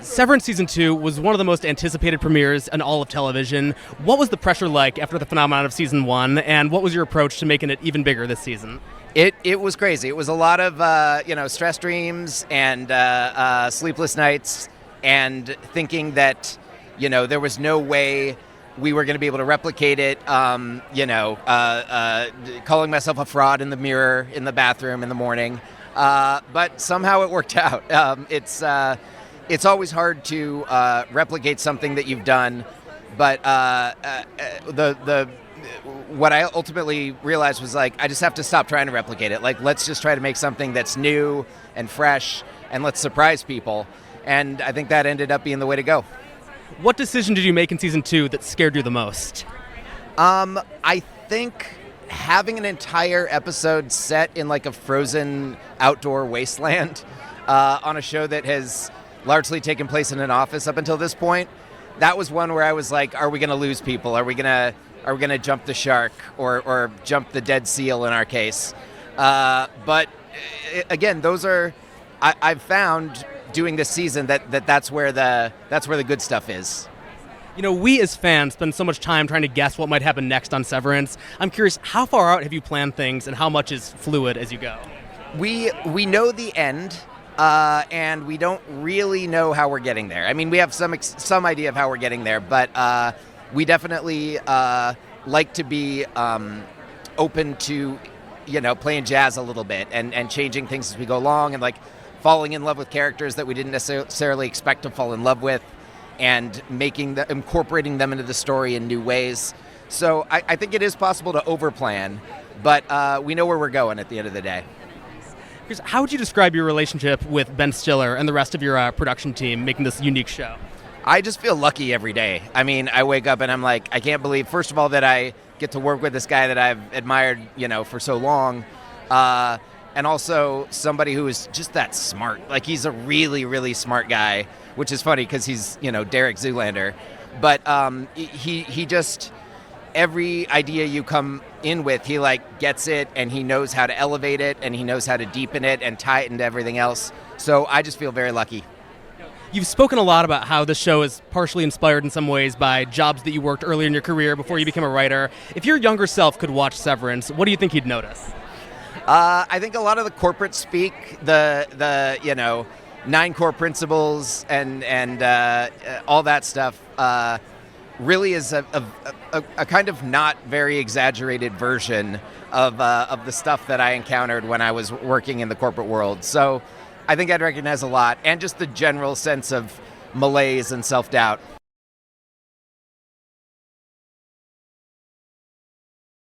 Severance Season 2 was one of the most anticipated premieres in all of television. What was the pressure like after the phenomenon of Season 1, and what was your approach to making it even bigger this season? It was crazy. It was a lot of stress dreams and sleepless nights, and thinking that there was no way we were going to be able to replicate it. Calling myself a fraud in the mirror in the bathroom in the morning, but somehow it worked out. It's always hard to replicate something that you've done, but what I ultimately realized was I just have to stop trying to replicate it. Let's just try to make something that's new and fresh, and let's surprise people. And I think that ended up being the way to go. What decision did you make in Season 2 that scared you the most? I think having an entire episode set in a frozen outdoor wasteland on a show that has largely taken place in an office up until this point, that was one where I was like, are we going to lose people? Are we going to jump the shark or jump the dead seal in our case? But again, those are I've found doing this season that's where the good stuff is. We as fans spend so much time trying to guess what might happen next on Severance. I'm curious, how far out have you planned things, and how much is fluid as you go? We know the end. And we don't really know how we're getting there. I mean, we have some idea of how we're getting there, but we definitely like to be open to, playing jazz a little bit and changing things as we go along, and falling in love with characters that we didn't necessarily expect to fall in love with, and incorporating them into the story in new ways. So I think it is possible to overplan, but we know where we're going at the end of the day. How would you describe your relationship with Ben Stiller and the rest of your production team making this unique show? I just feel lucky every day. I mean, I wake up and I'm like, I can't believe, first of all, that I get to work with this guy that I've admired, for so long. And also somebody who is just that smart. He's a really, really smart guy, which is funny because he's, Derek Zoolander. But he just, every idea you come in with, he gets it, and he knows how to elevate it, and he knows how to deepen it and tie it into everything else. So I just feel very lucky. You've spoken a lot about how the show is partially inspired in some ways by jobs that you worked earlier in your career before you became a writer. If your younger self could watch Severance, what do you think he'd notice? I think a lot of the corporate speak, the 9 core principles and all that stuff really is a kind of not very exaggerated version of the stuff that I encountered when I was working in the corporate world. So I think I'd recognize a lot, and just the general sense of malaise and self-doubt.